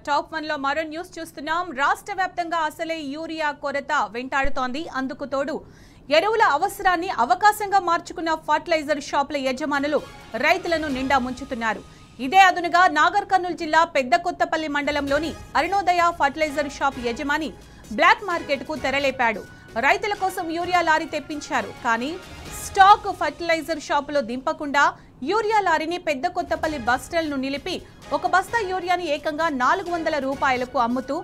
Top 1 లో మరో news చూస్తున్నాం. రాష్ట్ర వ్యాప్తంగా అసలే యూరియా కొరత వెంటాడుతోంది. అందుకు తోడు ఎరువుల అవసరాన్ని అవకాశంగా మార్చుకున్న ఫర్టిలైజర్ షాపుల యజమానులు రైతులను నిండా ముంచుతున్నారు. ఇదే అదునుగా నాగర్ కర్నూలు జిల్లా పెద్దకొత్తపల్లి మండలంలోని అరుణోదయ ఫర్టిలైజర్ షాప్ యజమాని బ్లాక్ మార్కెట్ కు తెరలేపాడు. రైతుల కోసం యూరియా లారీ తెప్పించారు. కానీ స్టాక్ ఫర్టిలైజర్ షాపులో దింపకుండా యూరియా లారీని పెద్దకొత్తపల్లి బస్టాండ్ను నిలిపి ఒక బస్తా యూరియాని ఏకంగా 400 రూపాయలకు అమ్ముతూ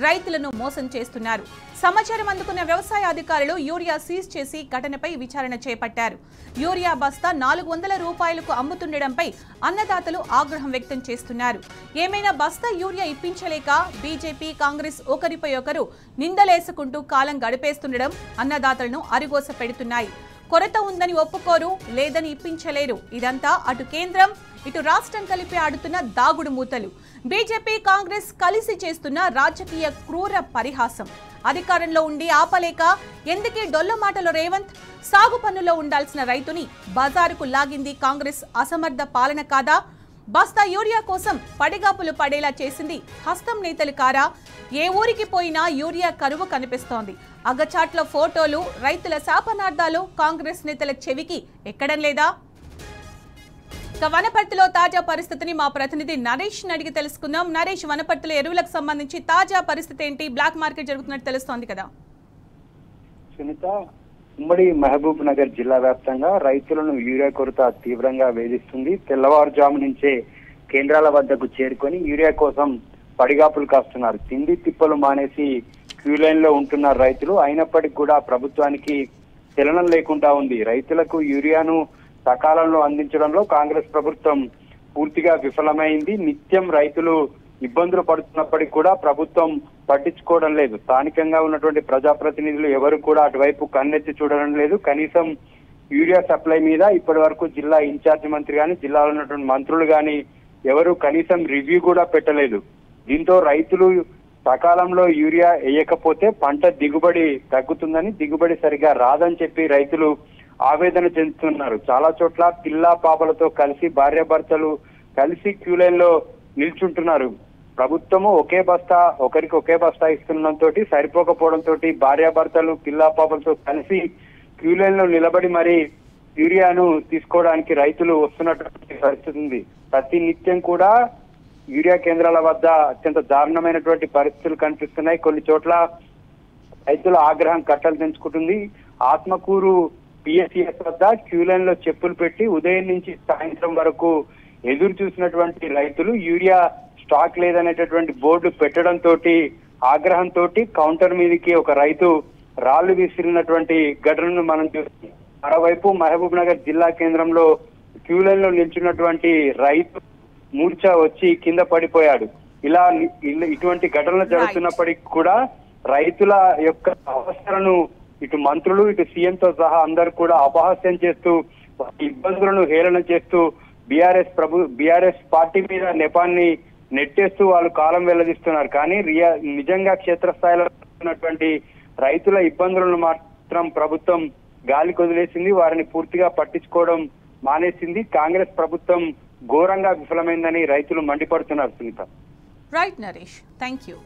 రైతులను మోసం చేస్తున్నారు. సమాచారం అందుకున్న వ్యవసాయ అధికారులు యూరియా సీజ్ చేసి ఘటనపై విచారణ చేపట్టారు. యూరియా బస్తా 400 రూపాయలకు అమ్ముతుండడంపై అన్నదాతలు ఆగ్రహం వ్యక్తం చేస్తున్నారు. ఏమైనా బస్తా యూరియా ఇప్పించలేక బీజేపీ, కాంగ్రెస్ ఒకరిపై ఒకరు నిందలేసుకుంటూ కాలం గడిపేస్తుండడం అన్నదాతలను అరిగోస పెడుతున్నాయి. కొరత ఉందని ఒప్పుకోరు, లేదని ఇప్పించలేరు. ఇదంతా అటు కేంద్రం ఇటు రాష్ట్రం కలిపి ఆడుతున్న దాగుడు మూతలు. బీజేపీ, కాంగ్రెస్ కలిసి చేస్తున్న రాజకీయ క్రూర పరిహాసం. అధికారంలో ఉండి ఆపలేక ఎందుకే డొల్ల మాటలు రేవంత్? సాగు పన్నులో ఉండాల్సిన రైతుని బజారుకు లాగింది కాంగ్రెస్ అసమర్థ పాలన కాదా? బస్తా యూరియా కోసం పడిగాపులు పడేలా చేసింది హస్తం నేతలు కారా? ఏ ఊరికి పోయినా యూరియా కరువు కనిపిస్తోంది. అగచాట్ల ఫోటోలు, రైతుల శాపనార్థాలు కాంగ్రెస్ నేతల చెవికి ఎక్కడం లేదా? ఇక వనపర్తిలో తాజా పరిస్థితిని మా ప్రతినిధి నరేష్ అడిగి తెలుసుకుందాం. నరేష్, వనపర్తిలో ఎరువులకు సంబంధించి తాజా పరిస్థితి ఏంటి? బ్లాక్ మార్కెట్ జరుగుతున్నట్టు తెలుస్తోంది కదా. సునీత, ఉమ్మడి మహబూబ్ నగర్ జిల్లా వ్యాప్తంగా రైతులను యూరియా కొరత తీవ్రంగా వేధిస్తుంది. తెల్లవారుజాము నుంచే కేంద్రాల వద్దకు చేరుకొని యూరియా కోసం పడిగాపులు కాస్తున్నారు. తిండి తిప్పలు మానేసి క్యూ లైన్ లో ఉంటున్నారు రైతులు. అయినప్పటికీ కూడా ప్రభుత్వానికి చలనం లేకుండా ఉంది. రైతులకు యూరియాను సకాలంలో అందించడంలో కాంగ్రెస్ ప్రభుత్వం పూర్తిగా విఫలమైంది. నిత్యం రైతులు ఇబ్బందులు పడుతున్నప్పటికీ కూడా ప్రభుత్వం పట్టించుకోవడం లేదు. స్థానికంగా ఉన్నటువంటి ప్రజాప్రతినిధులు ఎవరు కూడా అటువైపు కన్నెత్తి చూడడం లేదు. కనీసం యూరియా సప్లై మీద ఇప్పటి వరకు జిల్లా ఇన్ఛార్జి మంత్రి గాని, జిల్లాలో ఉన్నటువంటి మంత్రులు గాని ఎవరు కనీసం రివ్యూ కూడా పెట్టలేదు. దీంతో రైతులు సకాలంలో యూరియా వేయకపోతే పంట దిగుబడి తగ్గుతుందని, దిగుబడి సరిగా రాదని చెప్పి రైతులు ఆవేదన చెందుతున్నారు. చాలా చోట్ల పిల్ల పాపలతో కలిసి భార్యాభర్తలు కలిసి క్యూ లైన్ లో నిల్చుంటున్నారు. ప్రభుత్వము ఒకరికి ఒకే బస్తా ఇస్తుండటంతో సరిపోకపోవడంతో భార్యాభర్తలు పిల్ల పాపలతో కలిసి క్యూ లైన్ లో నిలబడి మరి యూరియాను తీసుకోవడానికి రైతులు వస్తున్నటువంటి పరిస్థితి ఉంది. ప్రతి నిత్యం కూడా యూరియా కేంద్రాల వద్ద అత్యంత దారుణమైనటువంటి పరిస్థితులు కనిపిస్తున్నాయి. కొన్ని చోట్ల రైతుల ఆగ్రహం కట్టలు తెంచుకుంటుంది. ఆత్మకూరు పిఎస్సిఎస్ వద్ద క్యూ లైన్ లో చెప్పులు పెట్టి ఉదయం నుంచి సాయంత్రం వరకు ఎదురు చూసినటువంటి రైతులు యూరియా స్టాక్ లేదనేటటువంటి బోర్డు పెట్టడంతో ఆగ్రహంతో కౌంటర్ మీదకి ఒక రైతు రాళ్లు విసిరినటువంటి ఘటనను మనం చూస్తాం. మరోవైపు మహబూబ్ నగర్ జిల్లా కేంద్రంలో క్యూ లైన్ లో నిల్చున్నటువంటి రైతు మూర్ఛ వచ్చి కింద పడిపోయాడు. ఇటువంటి ఘటనలు జరుగుతున్నప్పటికీ కూడా రైతుల యొక్క అవస్థలను ఇటు మంత్రులు ఇటు సీఎంతో సహా అందరూ కూడా అపహాస్యం చేస్తూ ఇబ్బందులను హేళన చేస్తూ బీఆర్ఎస్ పార్టీ మీద నెపాన్ని నెట్టేస్తూ వాళ్ళు కాలం వెల్లదిస్తున్నారు. కానీ నిజంగా క్షేత్రస్థాయిలో ఉన్నటువంటి రైతుల ఇబ్బందులను మాత్రం ప్రభుత్వం గాలి కొదిలేసింది. వారిని పూర్తిగా పట్టించుకోవడం మానేసింది. కాంగ్రెస్ ప్రభుత్వం ఘోరంగా విఫలమైందని రైతులు మండిపడుతున్నారు. Sunitha. Right Naresh, thank you.